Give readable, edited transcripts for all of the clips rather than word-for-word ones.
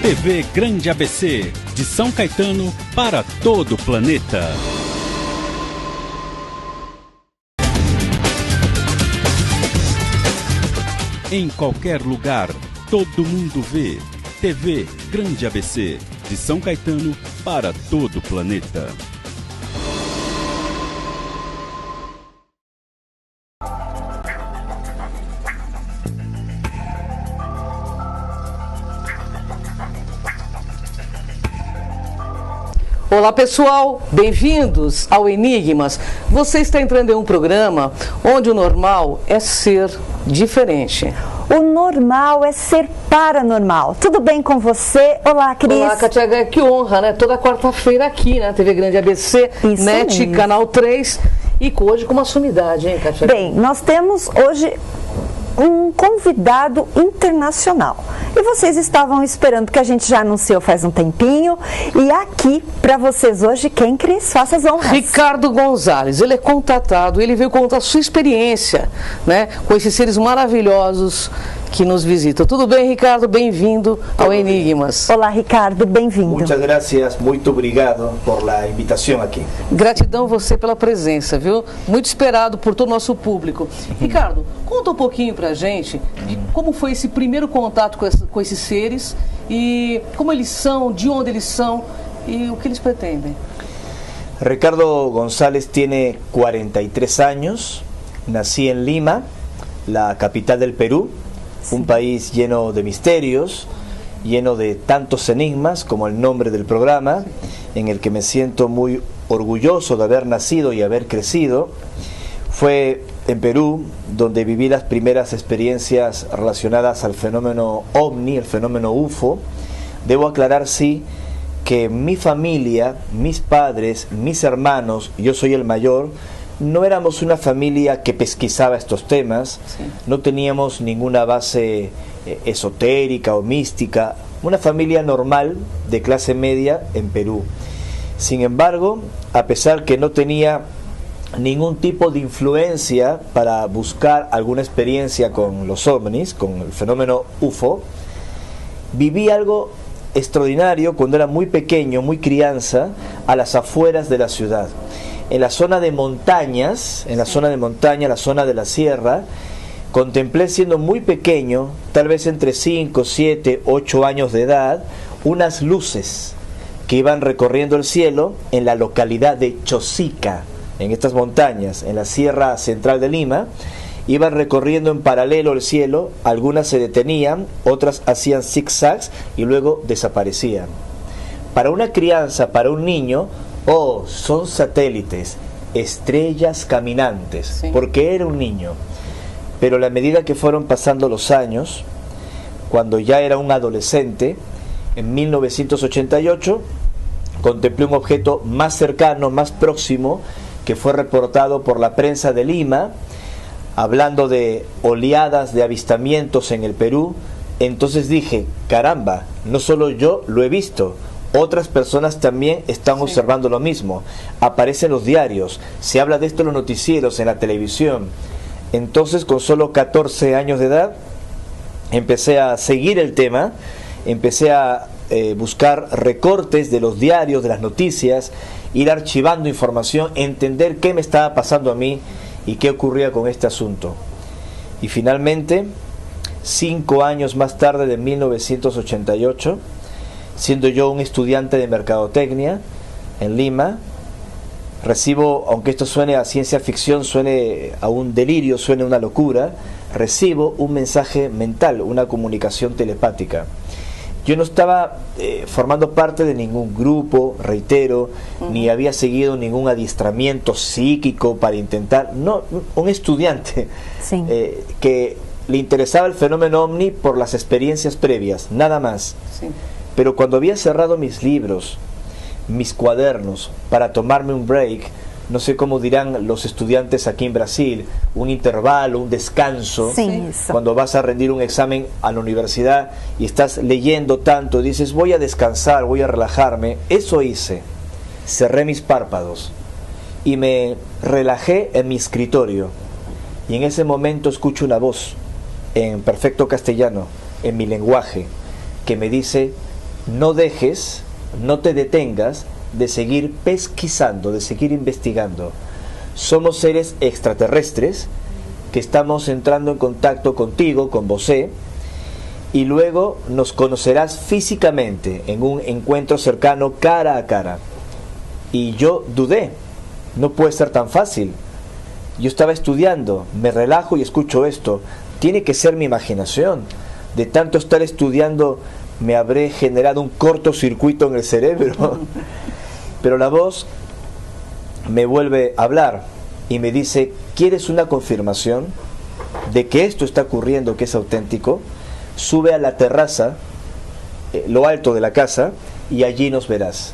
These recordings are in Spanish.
TV Grande ABC, de São Caetano para todo o planeta. Em qualquer lugar, todo mundo vê. TV Grande ABC, de São Caetano para todo o planeta. Olá pessoal, bem-vindos ao Enigmas. Você está entrando em um programa onde o normal é ser diferente. O normal é ser paranormal. Tudo bem com você? Olá, Cris. Olá, Katia, que honra, né? Toda quarta-feira aqui na TV Grande ABC, Isso NET, mesmo. Canal 3 e hoje com uma sumidade, hein, Katia? Bem, nós temos hoje um convidado internacional. E vocês estavam esperando, que a gente já anunciou faz um tempinho. E aqui, para vocês hoje, quem, Cris? Faça as honras. Ricardo Gonzalez, ele é contatado, ele veio contar a sua experiência, né, com esses seres maravilhosos que nos visitam. Tudo bem, Ricardo? Bem-vindo ao Enigmas. Olá, Ricardo, bem-vindo. Muchas gracias, muito obrigado por la invitación aqui. Gratidão você pela presença, viu? Muito esperado por todo o nosso público. Ricardo, conta um pouquinho pra gente de como foi esse primeiro contato com esses seres e como eles são, de onde eles são e o que eles pretendem. Ricardo González tiene 43 años, nací en Lima, la capital del Perú, un país lleno de misterios, lleno de tantos enigmas como el nombre del programa, en el que me siento muy orgulloso de haber nacido y haber crecido. Fue en Perú donde viví las primeras experiencias relacionadas al fenómeno OVNI, el fenómeno UFO. Debo aclarar, sí, que mi familia, mis padres, mis hermanos, yo soy el mayor, no éramos una familia que pesquisaba estos temas, Sí. no teníamos ninguna base esotérica o mística, una familia normal de clase media en Perú. Sin embargo, a pesar que no tenía ningún tipo de influencia para buscar alguna experiencia con los ovnis, con el fenómeno UFO, viví algo extraordinario cuando era muy pequeño, muy crianza, a las afueras de la ciudad. En la zona de montañas, la zona de la sierra, contemplé siendo muy pequeño, tal vez entre 5, 7, 8 años de edad, unas luces que iban recorriendo el cielo en la localidad de Chosica, en estas montañas, en la sierra central de Lima. Iban recorriendo en paralelo el cielo, algunas se detenían, otras hacían zigzags y luego desaparecían. Para una crianza, para un niño, son satélites, estrellas caminantes, Sí. porque era un niño. Pero a la medida que fueron pasando los años, cuando ya era un adolescente, en 1988, contemplé un objeto más cercano, más próximo, que fue reportado por la prensa de Lima, hablando de oleadas de avistamientos en el Perú. Entonces dije, caramba, no solo yo lo he visto, otras personas también están Sí. observando lo mismo. Aparece en los diarios, se habla de esto en los noticieros, en la televisión. Entonces, con solo 14 años de edad, empecé a seguir el tema, empecé a buscar recortes de los diarios, de las noticias, ir archivando información, entender qué me estaba pasando a mí y qué ocurría con este asunto. Y finalmente, 5 años más tarde, de 1988, siendo yo un estudiante de mercadotecnia en Lima, recibo, aunque esto suene a ciencia ficción, suene a un delirio, suene a una locura, recibo un mensaje mental, una comunicación telepática. Yo no estaba formando parte de ningún grupo, reitero, ni había seguido ningún adiestramiento psíquico para intentar, no, un estudiante Sí. que le interesaba el fenómeno OVNI por las experiencias previas, nada más. Sí. Pero cuando había cerrado mis libros, mis cuadernos, para tomarme un break, no sé cómo dirán los estudiantes aquí en Brasil, un intervalo, un descanso, Sí, eso. cuando vas a rendir un examen a la universidad y estás leyendo tanto, dices voy a descansar, voy a relajarme, eso hice, cerré mis párpados y me relajé en mi escritorio y en ese momento escucho una voz en perfecto castellano, en mi lenguaje, que me dice no dejes, no te detengas de seguir pesquisando, de seguir investigando. Somos seres extraterrestres que estamos entrando en contacto contigo, con vosé, y luego nos conocerás físicamente en un encuentro cercano cara a cara. Y yo dudé, no puede ser tan fácil. Yo estaba estudiando, me relajo y escucho esto. Tiene que ser mi imaginación. De tanto estar estudiando me habré generado un cortocircuito en el cerebro. Pero la voz me vuelve a hablar y me dice: ¿quieres una confirmación de que esto está ocurriendo, que es auténtico? Sube a la terraza, lo alto de la casa, y allí nos verás.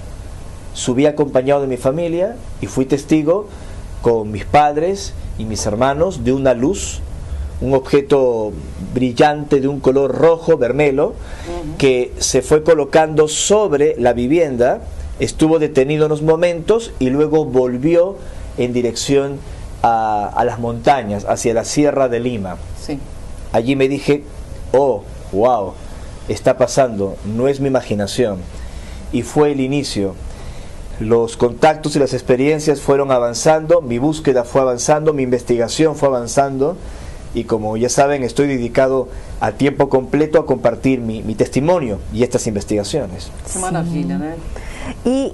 Subí acompañado de mi familia y fui testigo con mis padres y mis hermanos de una luz, un objeto brillante de un color rojo, vermelo, que se fue colocando sobre la vivienda, estuvo detenido unos momentos y luego volvió en dirección a las montañas, hacia la Sierra de Lima. Sí. Allí me dije: oh, wow, está pasando, no es mi imaginación. Y fue el inicio. Los contactos y las experiencias fueron avanzando, mi búsqueda fue avanzando, mi investigación fue avanzando, y como ya saben, estoy dedicado a tiempo completo a compartir mi testimonio e estas investigações. Que maravilha, né? E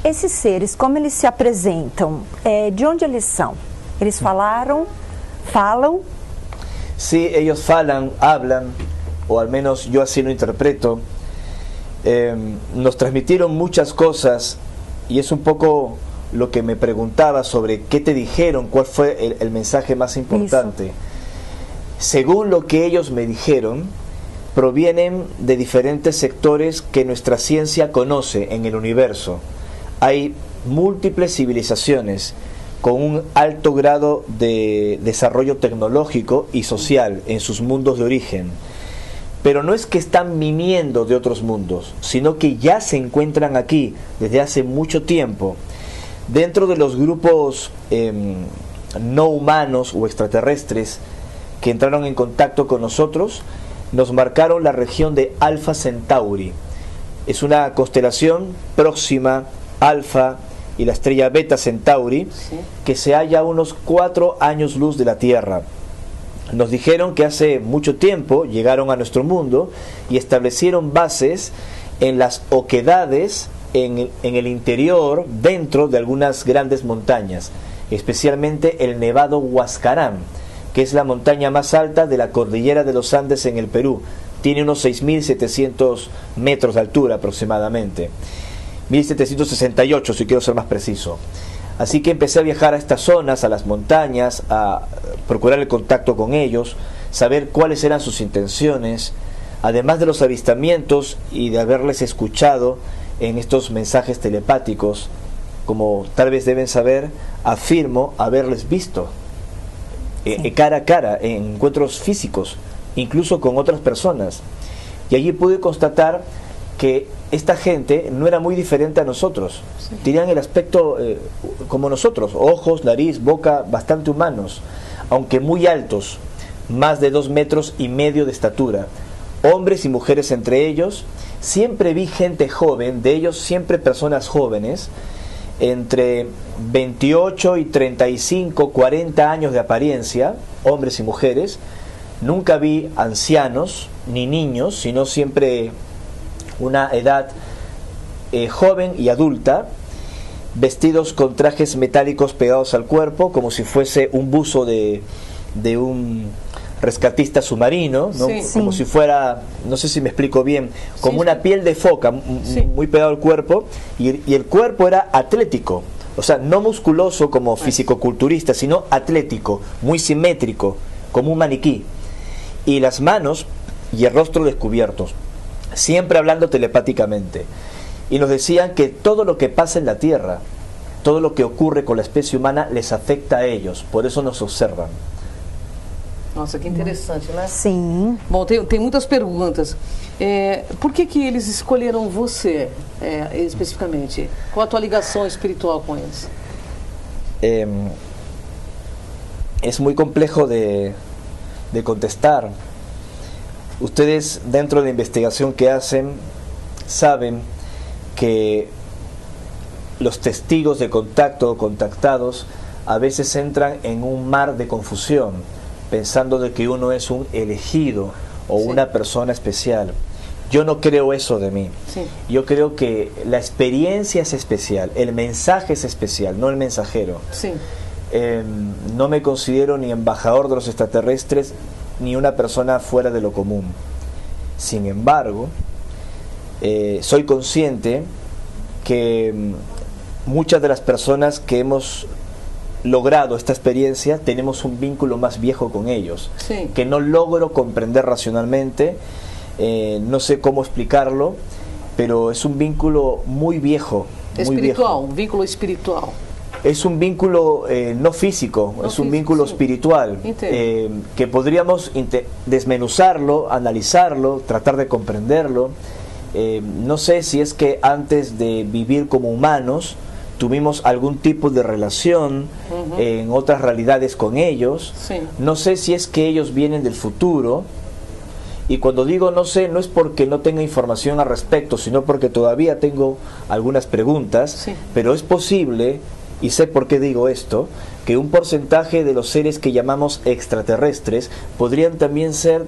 esses seres, como eles se apresentam? De onde eles são? Eles falam? Sí, ellos hablan, o al menos yo así lo interpreto. Nos transmitieron muchas cosas, y es un poco lo que me preguntaba sobre qué te dijeron, cuál fue el mensaje más importante. Eso. Según lo que ellos me dijeron, provienen de diferentes sectores que nuestra ciencia conoce en el universo. Hay múltiples civilizaciones con un alto grado de desarrollo tecnológico y social en sus mundos de origen. Pero no es que están viniendo de otros mundos, sino que ya se encuentran aquí desde hace mucho tiempo. Dentro de los grupos no humanos o extraterrestres que entraron en contacto con nosotros, nos marcaron la región de Alfa Centauri. Es una constelación próxima Alfa y la estrella Beta Centauri, sí, que se halla a unos 4 años luz de la Tierra. Nos dijeron que hace mucho tiempo llegaron a nuestro mundo y establecieron bases en las oquedades, en el interior, dentro de algunas grandes montañas, especialmente el Nevado Huascarán, que es la montaña más alta de la cordillera de los Andes en el Perú. Tiene unos 6.700 metros de altura aproximadamente, 1.768 si quiero ser más preciso. Así que empecé a viajar a estas zonas, a las montañas, a procurar el contacto con ellos, saber cuáles eran sus intenciones, además de los avistamientos y de haberles escuchado en estos mensajes telepáticos. Como tal vez deben saber, afirmo haberles visto cara a cara, en encuentros físicos, incluso con otras personas. Y allí pude constatar que esta gente no era muy diferente a nosotros. Sí. Tenían el aspecto como nosotros, ojos, nariz, boca, bastante humanos, aunque muy altos, más de 2,5 metros de estatura, hombres y mujeres entre ellos. Siempre vi gente joven, de ellos siempre personas jóvenes, entre 28 y 35, 40 años de apariencia, hombres y mujeres. Nunca vi ancianos ni niños, sino siempre una edad joven y adulta, vestidos con trajes metálicos pegados al cuerpo, como si fuese un buzo de un rescatista submarino, ¿no? Sí, como si fuera, no sé si me explico bien, como una piel de foca, muy pegado al cuerpo, y el cuerpo era atlético, o sea, no musculoso como fisicoculturista, sino atlético, muy simétrico, como un maniquí, y las manos y el rostro descubiertos, siempre hablando telepáticamente. Y nos decían que todo lo que pasa en la Tierra, todo lo que ocurre con la especie humana les afecta a ellos, por eso nos observan. Nossa, que interessante, né? Sim. Bom, tem muitas perguntas. Por que eles escolheram você, especificamente? Qual a tua ligação espiritual com eles? Es muy complejo de contestar. Ustedes, dentro de la investigación que hacen, saben que los testigos de contacto o contactados a veces entran en un mar de confusión, pensando de que uno es un elegido o Sí. una persona especial. Yo no creo eso de mí. Sí. Yo creo que la experiencia es especial, el mensaje es especial, no el mensajero. Sí. No me considero ni embajador de los extraterrestres ni una persona fuera de lo común. Sin embargo, soy consciente que muchas de las personas que hemos logrado esta experiencia tenemos un vínculo más viejo con ellos, Sí. que no logro comprender racionalmente, no sé cómo explicarlo, pero es un vínculo muy viejo, muy Espiritual, viejo. um vínculo espiritual. Es un vínculo no físico, No es un físico, vínculo sí. espiritual, Entiendo. que podríamos desmenuzarlo, analizarlo, tratar de comprenderlo. No sé si es que antes de vivir como humanos tuvimos algún tipo de relación en otras realidades con ellos. Sí. No sé si es que ellos vienen del futuro. Y cuando digo no sé, no es porque no tenga información al respecto, sino porque todavía tengo algunas preguntas. Sí. Pero es posible, y sé por qué digo esto, que un porcentaje de los seres que llamamos extraterrestres podrían también ser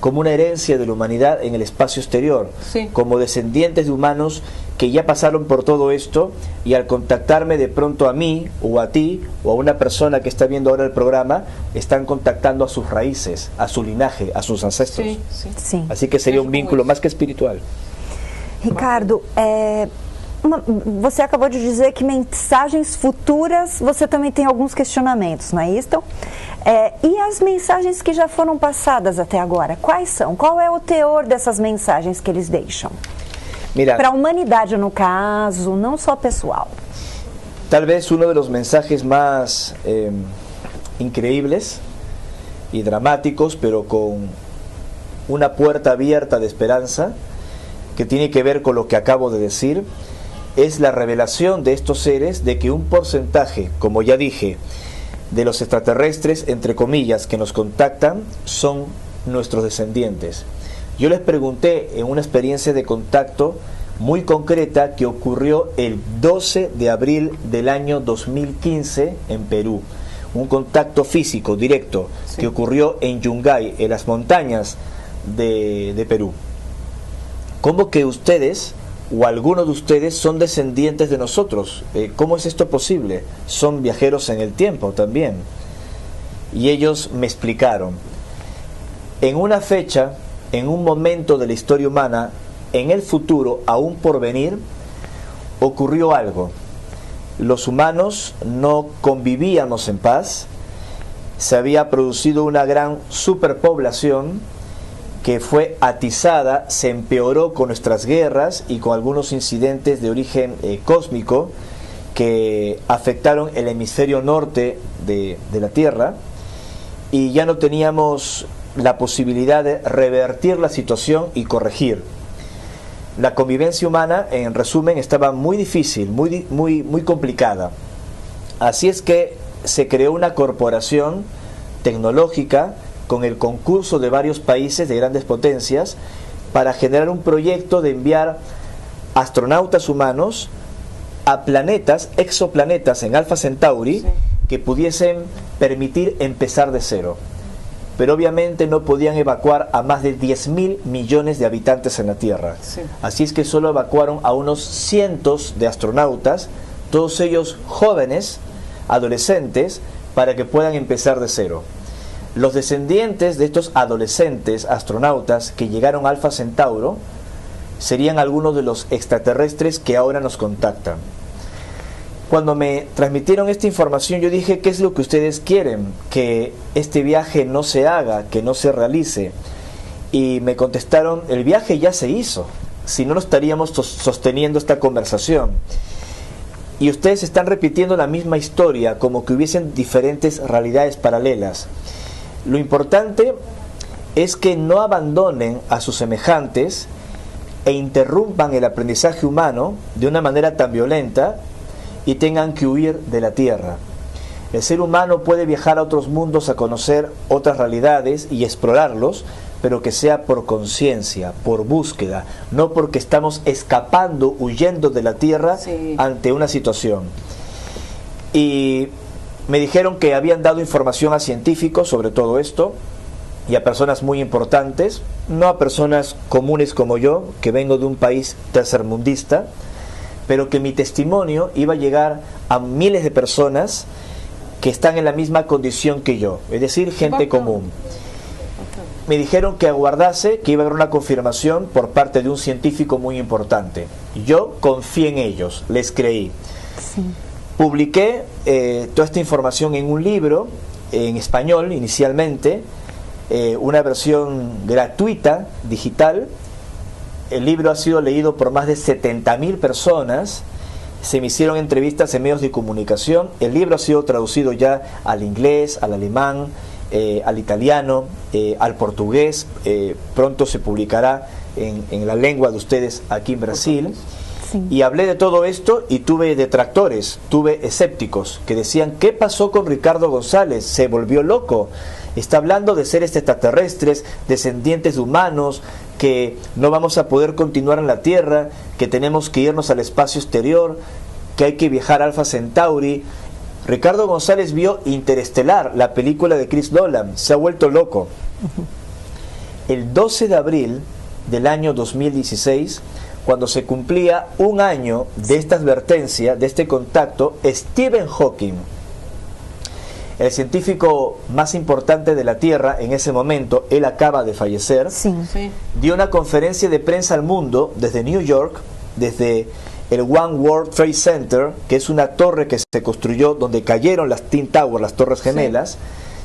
como una herencia de la humanidad en el espacio exterior, Sí. como descendientes de humanos que ya pasaron por todo esto, y al contactarme de pronto a mí o a ti o a una persona que está viendo ahora el programa, están contactando a sus raíces, a su linaje, a sus ancestros. Sim, sim. Sim. Así que sería un vínculo más que espiritual. Ricardo, você acabou de dizer que mensagens futuras você também tem alguns questionamentos, não é isso? E as mensagens que já foram passadas até agora, quais são? Qual é o teor dessas mensagens que eles deixam? Mira, Para a humanidade, no caso, não só pessoal. tal vez uno de los mensajes más increíbles y dramáticos, pero con una puerta abierta de esperanza, que tiene que ver con lo que acabo de decir, es la revelación de estos seres de que un porcentaje, como ya dije, de los extraterrestres, entre comillas, que nos contactan, son nuestros descendientes. Yo les pregunté en una experiencia de contacto muy concreta que ocurrió el 12 de abril del año 2015 en Perú. Un contacto físico directo que ocurrió en Yungay, en las montañas de Perú. ¿Cómo que ustedes o algunos de ustedes son descendientes de nosotros? ¿Cómo es esto posible? Son viajeros en el tiempo también. Y ellos me explicaron. En una fecha, en un momento de la historia humana, en el futuro, aún por venir, ocurrió algo. Los humanos no convivíamos en paz, se había producido una gran superpoblación que fue atizada, se empeoró con nuestras guerras y con algunos incidentes de origen cósmico que afectaron el hemisferio norte de la Tierra, y ya no teníamos la posibilidad de revertir la situación y corregir. La convivencia humana, en resumen, estaba muy difícil, muy complicada. Así es que se creó una corporación tecnológica con el concurso de varios países de grandes potencias para generar un proyecto de enviar astronautas humanos a planetas, exoplanetas en Alpha Centauri, que pudiesen permitir empezar de cero. Pero obviamente no podían evacuar a más de 10.000 millones de habitantes en la Tierra. Sí. Así es que solo evacuaron a unos cientos de astronautas, todos ellos jóvenes, adolescentes, para que puedan empezar de cero. Los descendientes de estos adolescentes astronautas que llegaron a Alpha Centauro serían algunos de los extraterrestres que ahora nos contactan. Cuando me transmitieron esta información, yo dije, ¿qué es lo que ustedes quieren? Que este viaje no se haga, que no se realice. Y me contestaron, el viaje ya se hizo, si no, no estaríamos sosteniendo esta conversación. Y ustedes están repitiendo la misma historia, como que hubiesen diferentes realidades paralelas. Lo importante es que no abandonen a sus semejantes e interrumpan el aprendizaje humano de una manera tan violenta y tengan que huir de la Tierra. El ser humano puede viajar a otros mundos a conocer otras realidades y explorarlos, pero que sea por conciencia, por búsqueda, no porque estamos escapando, huyendo de la Tierra ante una situación. Y me dijeron que habían dado información a científicos sobre todo esto y a personas muy importantes, no a personas comunes como yo, que vengo de un país tercermundista, pero que mi testimonio iba a llegar a miles de personas que están en la misma condición que yo, es decir, gente común. Me dijeron que aguardase, que iba a haber una confirmación por parte de un científico muy importante. Yo confié en ellos, les creí. Sí. Publiqué toda esta información en un libro, en español inicialmente, una versión gratuita, digital. El libro ha sido leído por más de 70.000 personas. Se me hicieron entrevistas en medios de comunicación. El libro ha sido traducido ya al inglés, al alemán, al italiano, al portugués. Pronto se publicará en la lengua de ustedes aquí en Brasil. Sí. Y hablé de todo esto y tuve detractores, tuve escépticos que decían: ¿qué pasó con Ricardo González? Se volvió loco. Está hablando de seres extraterrestres, descendientes de humanos, que no vamos a poder continuar en la Tierra, que tenemos que irnos al espacio exterior, que hay que viajar a Alpha Centauri. Ricardo González vio Interestelar, la película de Chris Nolan, se ha vuelto loco. El 12 de abril del año 2016, cuando se cumplía un año de esta advertencia, de este contacto, Stephen Hawking, el científico más importante de la Tierra en ese momento, él acaba de fallecer, dio una conferencia de prensa al mundo desde New York, desde el One World Trade Center, que es una torre que se construyó donde cayeron las Twin Towers, las Torres Gemelas,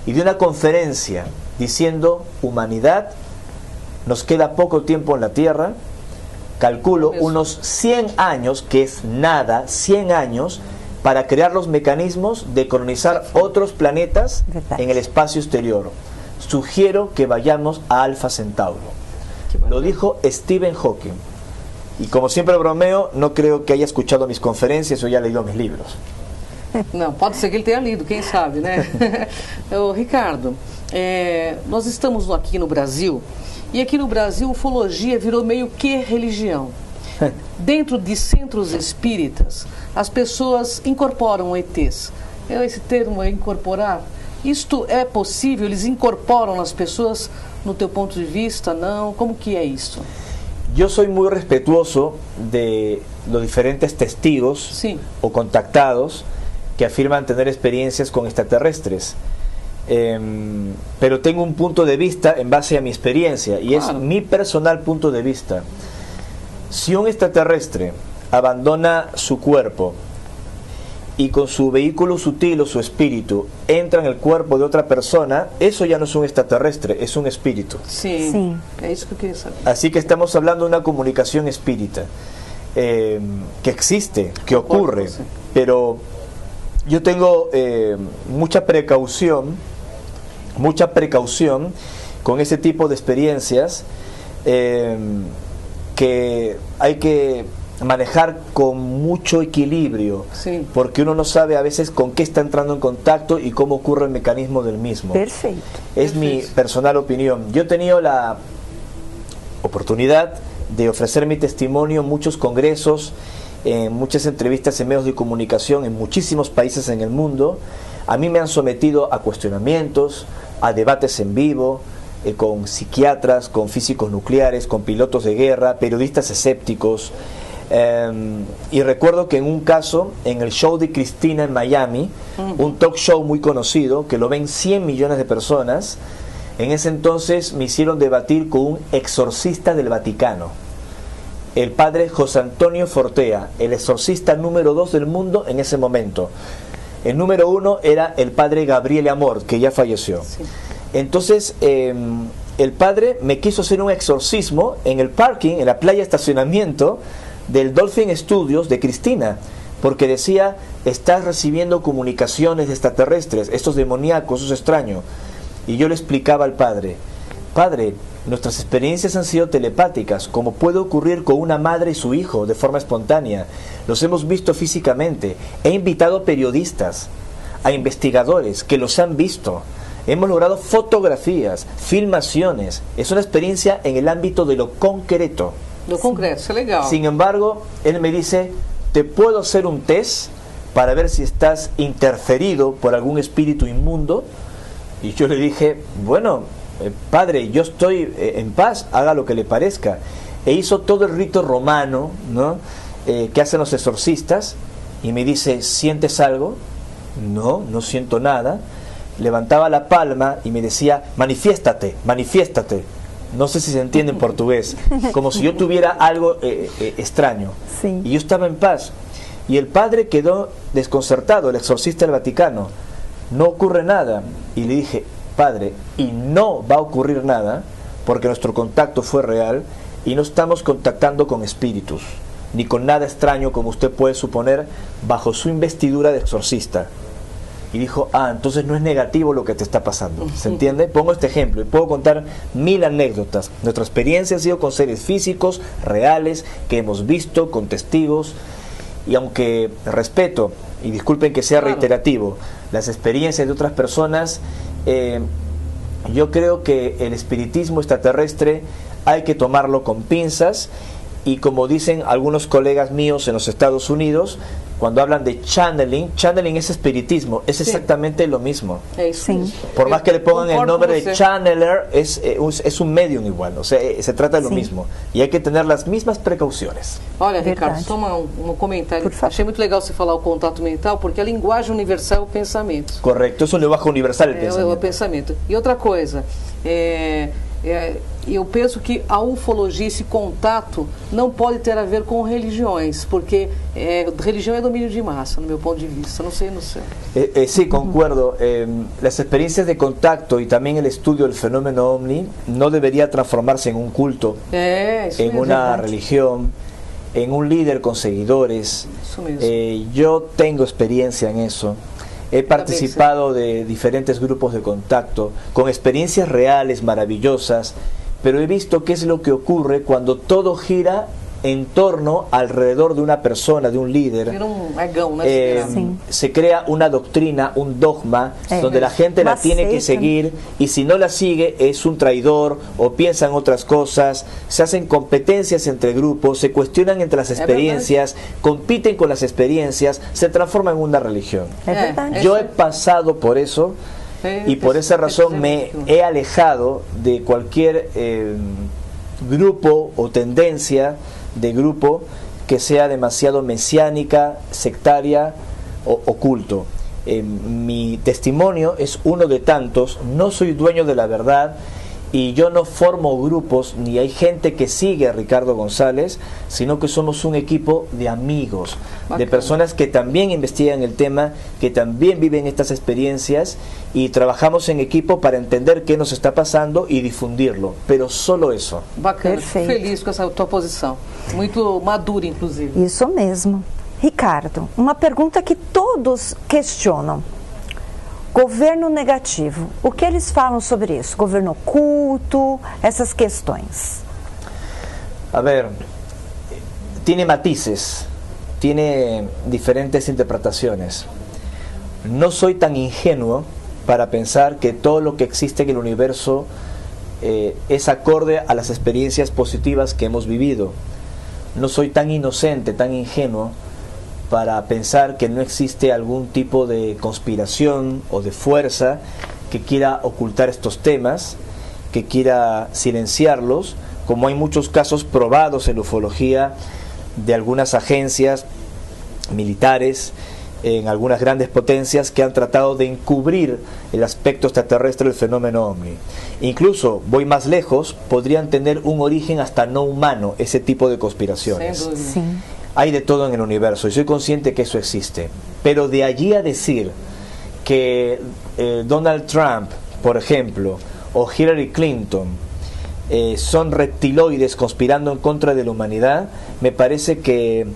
y dio una conferencia diciendo: humanidad, nos queda poco tiempo en la Tierra, calculo unos 100 años, que es nada, 100 años, para crear los mecanismos de colonizar otros planetas en el espacio exterior. Sugiero que vayamos a Alpha Centauro. Lo dijo Stephen Hawking. Y como siempre bromeo, no creo que haya escuchado mis conferencias o haya leído mis libros. Não, pode ser que ele tenha lido, quem sabe, né? Ô, Ricardo, nós estamos aqui no Brasil, e aqui no Brasil ufologia virou meio que religião. Dentro de centros espíritas, as pessoas incorporam ETs. Esse termo é incorporar. Isto é possível? Eles incorporam as pessoas, no teu ponto de vista? Não? Como que é isso? Yo soy muy respetuoso de los diferentes testigos o contactados que afirman tener experiencias con extraterrestres. Pero tengo un punto de vista en base a mi experiencia, y es mi personal punto de vista. Si un extraterrestre abandona su cuerpo y con su vehículo sutil o su espíritu entra en el cuerpo de otra persona, eso ya no es un extraterrestre, es un espíritu. Sí. Es eso que quería saber. Así que estamos hablando de una comunicación espírita que existe, que ocurre, pero yo tengo mucha precaución con ese tipo de experiencias que hay que manejar con mucho equilibrio, porque uno no sabe a veces con qué está entrando en contacto y cómo ocurre el mecanismo del mismo. Perfecto. Es mi personal opinión. Yo he tenido la oportunidad de ofrecer mi testimonio en muchos congresos, en muchas entrevistas en medios de comunicación en muchísimos países en el mundo. A mí me han sometido a cuestionamientos, a debates en vivo, con psiquiatras, con físicos nucleares, con pilotos de guerra, periodistas escépticos. Y recuerdo que en un caso, en el show de Cristina en Miami, un talk show muy conocido, que lo ven 100 millones de personas, en ese entonces me hicieron debatir con un exorcista del Vaticano, el padre José Antonio Fortea, el exorcista número 2 del mundo en ese momento. El número 1 era el padre Gabriele Amor, que ya falleció. Entonces el padre me quiso hacer un exorcismo en el parking, en la playa de estacionamiento del Dolphin Studios de Cristina, porque decía: estás recibiendo comunicaciones de extraterrestres, estos demoníacos, eso es extraño. Y yo le explicaba al padre: padre, nuestras experiencias han sido telepáticas, como puede ocurrir con una madre y su hijo de forma espontánea. Los hemos visto físicamente. He invitado a periodistas, a investigadores que los han visto. hemos logrado fotografías, filmaciones. Es una experiencia en el ámbito de lo concreto. Lo concreto, isso é legal. Sin embargo, él me dice, ¿te puedo hacer un test para ver si estás interferido por algún espíritu inmundo? Y yo le dije, bueno, padre, yo estoy en paz, haga lo que le parezca. E hizo todo el rito romano, ¿no? Que hacen los exorcistas, y me dice, ¿sientes algo? No, no siento nada. Levantaba la palma y me decía, manifiéstate, manifiéstate. No sé si se entiende en portugués, como si yo tuviera algo extraño. Sí. Y yo estaba en paz. Y el padre quedó desconcertado, el exorcista del Vaticano. No ocurre nada. Y le dije, padre, y no va a ocurrir nada, porque nuestro contacto fue real y no estamos contactando con espíritus, ni con nada extraño como usted puede suponer bajo su investidura de exorcista. Y dijo, entonces no es negativo lo que te está pasando. ¿Se entiende? Pongo este ejemplo y puedo contar 1000 anécdotas. Nuestra experiencia ha sido con seres físicos, reales, que hemos visto, con testigos. Y aunque respeto, y disculpen que sea reiterativo, las experiencias de otras personas, yo creo que el espiritismo extraterrestre hay que tomarlo con pinzas. Y como dicen algunos colegas míos en los Estados Unidos, cuando hablan de channeling, channeling es espiritismo, es exactamente lo mismo. Sí. Por más que le pongan el nombre de channeler, es un medium igual, o sea, se trata de lo mismo. Y hay que tener las mismas precauciones. Olha, Ricardo, só um comentário. Achei muito legal você falar o contato mental, porque a linguagem universal é o pensamento. Correcto, es un lenguaje universal el pensamiento. É o pensamento. E outra coisa, eu penso que a ufologia, esse contato, não pode ter a ver com religiões, porque religião é domínio de massa, no meu ponto de vista. Não sei. Sí, concuerdo. Las experiencias de contacto y también el estudio del fenómeno ovni no debería transformarse en un culto, en una religión, en un líder con seguidores. Eso mismo. Yo tengo experiencia en eso. He participado de diferentes grupos de contacto, con experiencias reales, maravillosas, pero he visto qué es lo que ocurre cuando todo gira en torno, alrededor de una persona, de un líder. Se crea una doctrina, un dogma, donde la gente la tiene que seguir, y si no la sigue es un traidor o piensa en otras cosas. Se hacen competencias entre grupos, se cuestionan entre las experiencias, compiten con las experiencias, se transforma en una religión. Yo he pasado por eso y por esa razón me he alejado de cualquier grupo o tendencia de grupo que sea demasiado mesiánica, sectaria o oculto. Mi testimonio es uno de tantos. No soy dueño de la verdad y yo no formo grupos, ni hay gente que sigue a Ricardo González, sino que somos un equipo de amigos, de personas que también investigan el tema, que también viven estas experiencias, y trabajamos en equipo para entender qué nos está pasando y difundirlo, pero solo eso. Bacana, fico feliz com essa tua posição, muito madura inclusive. Isso mesmo. Ricardo, uma pergunta que todos questionam. Governo negativo, o que eles falam sobre isso? Governo oculto, essas questões. A ver, tiene matices, tiene diferentes interpretaciones. No soy tan ingenuo para pensar que todo lo que existe en el universo es acorde a las experiencias positivas que hemos vivido. No soy tan inocente, tan ingenuo para pensar que no existe algún tipo de conspiración o de fuerza que quiera ocultar estos temas, que quiera silenciarlos, como hay muchos casos probados en la ufología de algunas agencias militares, en algunas grandes potencias, que han tratado de encubrir el aspecto extraterrestre del fenómeno ovni. Incluso, voy más lejos, podrían tener un origen hasta no humano ese tipo de conspiraciones. Sí. Hay de todo en el universo y soy consciente que eso existe, pero de allí a decir que Donald Trump, por ejemplo, o Hillary Clinton son reptiloides conspirando en contra de la humanidad, me parece que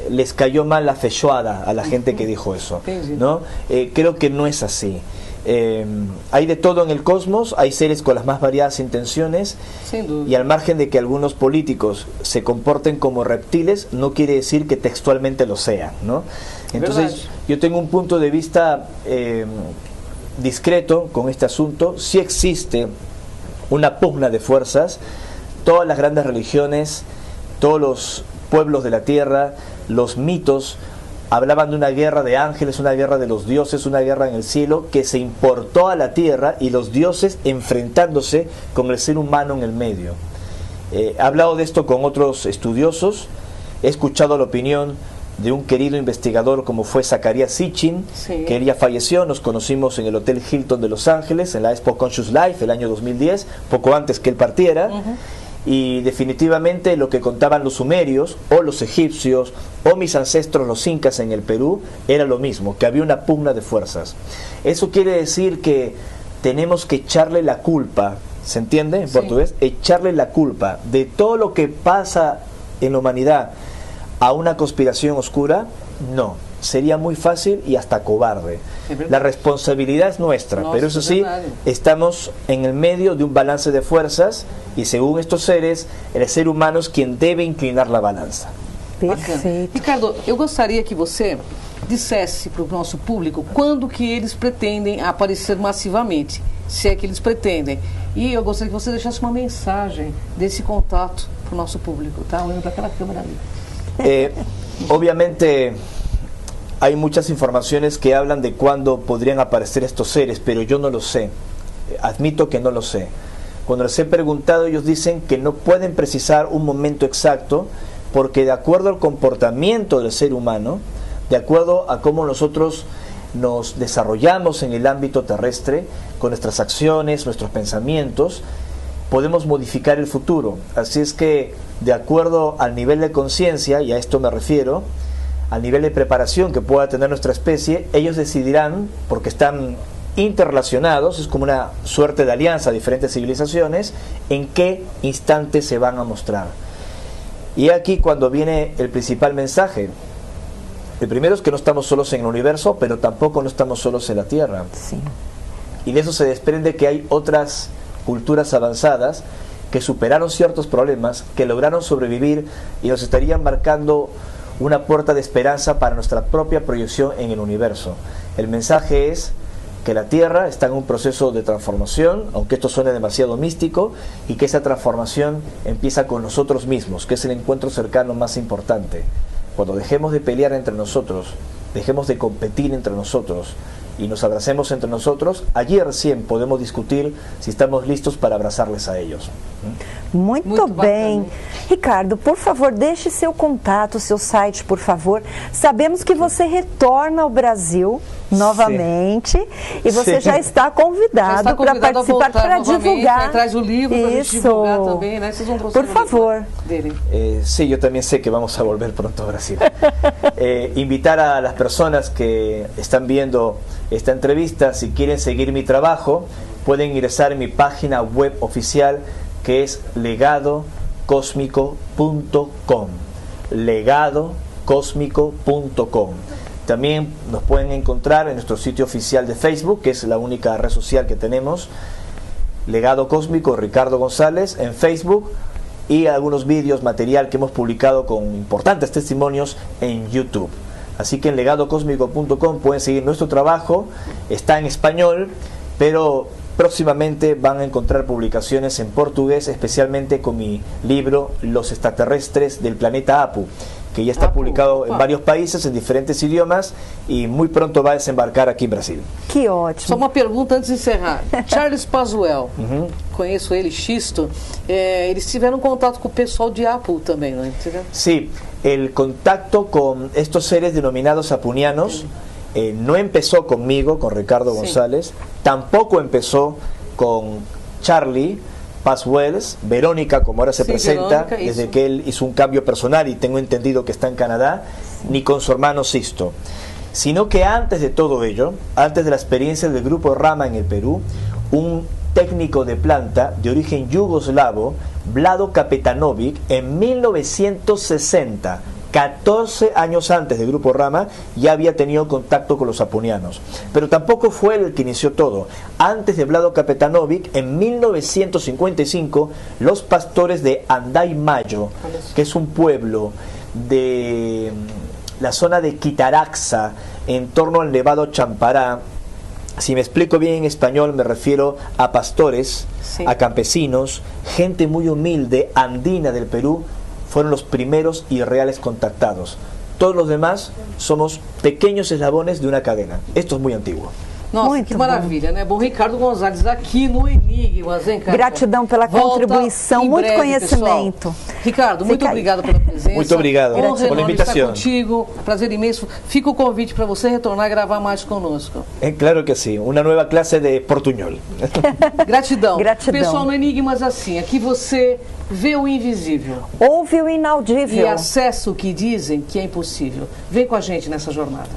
les cayó mal la feijoada a la gente que dijo eso, ¿no? Creo que no es así. Hay de todo en el cosmos, hay seres con las más variadas intenciones, y al margen de que algunos políticos se comporten como reptiles, no quiere decir que textualmente lo sean, ¿no? Entonces yo tengo un punto de vista discreto con este asunto. Sí existe una pugna de fuerzas. Todas las grandes religiones, todos los pueblos de la tierra, los mitos, hablaban de una guerra de ángeles, una guerra de los dioses, una guerra en el cielo que se importó a la tierra y los dioses enfrentándose con el ser humano en el medio. He hablado de esto con otros estudiosos, he escuchado la opinión de un querido investigador como fue Zacarías Sitchin, Sí. que él ya falleció. Nos conocimos en el Hotel Hilton de Los Ángeles, en la Expo Conscious Life, el año 2010, poco antes que él partiera. Y definitivamente lo que contaban los sumerios o los egipcios o mis ancestros los incas en el Perú era lo mismo, que había una pugna de fuerzas. Eso quiere decir que tenemos que echarle la culpa, ¿se entiende en Sí. portugués? Echarle la culpa de todo lo que pasa en la humanidad a una conspiración oscura. No, sería muy fácil y hasta cobarde. Es verdad. La responsabilidad es nuestra, No, pero eso eso es sí, verdad. estamos en el medio de un balance de fuerzas y según estos seres, el ser humano es quien debe inclinar la balanza. Bacana. Perfeito. Ricardo, eu gostaria que você dissesse para o nosso público quando que eles pretendem aparecer massivamente, se é que eles pretendem. E eu gostaria que você deixasse uma mensagem desse contato para o nosso público, tá? Olhando para aquela câmera ali. Obviamente hay muchas informaciones que hablan de cuándo podrían aparecer estos seres, pero yo no lo sé. Admito que no lo sé. Cuando les he preguntado, ellos dicen que no pueden precisar un momento exacto porque de acuerdo al comportamiento del ser humano, de acuerdo a cómo nosotros nos desarrollamos en el ámbito terrestre, con nuestras acciones, nuestros pensamientos, podemos modificar el futuro. Así es que, de acuerdo al nivel de conciencia, y a esto me refiero, al nivel de preparación que pueda tener nuestra especie, ellos decidirán, porque están interrelacionados, es como una suerte de alianza a diferentes civilizaciones, en qué instante se van a mostrar. Y aquí cuando viene el principal mensaje. El primero es que no estamos solos en el universo, pero tampoco no estamos solos en la Tierra. Sim. Y de eso se desprende que hay otras culturas avanzadas que superaron ciertos problemas, que lograron sobrevivir y nos estarían marcando una puerta de esperanza para nuestra propia proyección en el universo. El mensaje es que la Tierra está en un proceso de transformación, aunque esto suene demasiado místico, y que esa transformación empieza con nosotros mismos, que es el encuentro cercano más importante. Cuando dejemos de pelear entre nosotros, dejemos de competir entre nosotros y nos abracemos entre nosotros, allí recién podemos discutir si estamos listos para abrazarles a ellos. Muito, Muito bem. bacana. Ricardo, por favor, deixe seu contato, seu site, por favor. Sabemos que você retorna ao Brasil novamente e você Sim. já está convidado para convidado a participar, voltar para novamente, divulgar. aí traz o livro pra gente Isso. divulgar também, né? Vocês vão trouxer Por o livro favor. dele. Sí, yo también sé que vamos a volver pronto a Brasil. Invitar a las personas que están viendo esta entrevista, si quieren seguir mi trabajo, pueden ingresar en mi página web oficial que es legadocosmico.com. legadocosmico.com. También nos pueden encontrar en nuestro sitio oficial de Facebook, que es la única red social que tenemos, Legado Cósmico Ricardo González en Facebook, y algunos vídeos, material que hemos publicado con importantes testimonios en YouTube. Así que en legadocosmico.com pueden seguir nuestro trabajo, está en español, pero próximamente van a encontrar publicaciones en portugués, especialmente con mi libro Los extraterrestres del planeta Apu, que ya está Apu, publicado opa. en varios países, en diferentes idiomas, y muy pronto va a desembarcar aquí en Brasil. Que Só ótimo. uma pergunta antes de encerrar. Charles Pazuel, conheço ele, Xisto, eles tiveram contato com o pessoal de Apu também, não é? Sí, el contacto con estos seres denominados apunianos no empezó conmigo, con Ricardo Sí. González, tampoco empezó con Charlie Paswells, Verónica, como ahora se Sí, presenta, Verónica desde hizo. que él hizo un cambio personal y tengo entendido que está en Canadá, ni con su hermano Sisto, sino que antes de todo ello, antes de la experiencia del Grupo Rama en el Perú, un técnico de planta de origen yugoslavo, Vlado Kapetanovic, en 1960, 14 años antes del Grupo Rama, ya había tenido contacto con los apunianos. Pero tampoco fue él el que inició todo. Antes de Vlado Kapetanovic, en 1955, los pastores de Andaimayo, que es un pueblo de la zona de Quitaraxa, en torno al Nevado Champará, Si me explico bien en español, me refiero a pastores, Sí. a campesinos, gente muy humilde, andina del Perú, fueron los primeros y reales contactados. Todos los demás somos pequeños eslabones de una cadena. Esto es muy antiguo. Nossa, Muito que bom. maravilha, né? Bom, Ricardo Gonzalez aqui no Enigmas, hein, cara? Gratidão pela Volta contribuição, em muito breve, conhecimento. pessoal. Ricardo, muito Fica aí. obrigado pela presença. Muito obrigado Honra pela enorme estar invitação. contigo, prazer imenso. Fica o convite para você retornar e gravar mais conosco. Claro que sí, una nueva clase de portuñol. Gratidão. Gratidão. Pessoal, no Enigmas assim, aqui você vê o invisível Ouve o e inaudível. acessa o que dizem que é impossível. Vem com a gente nessa jornada.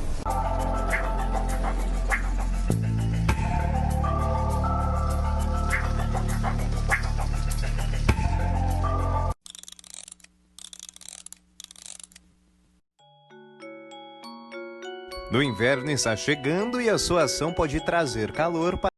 No inverno está chegando e a sua ação pode trazer calor para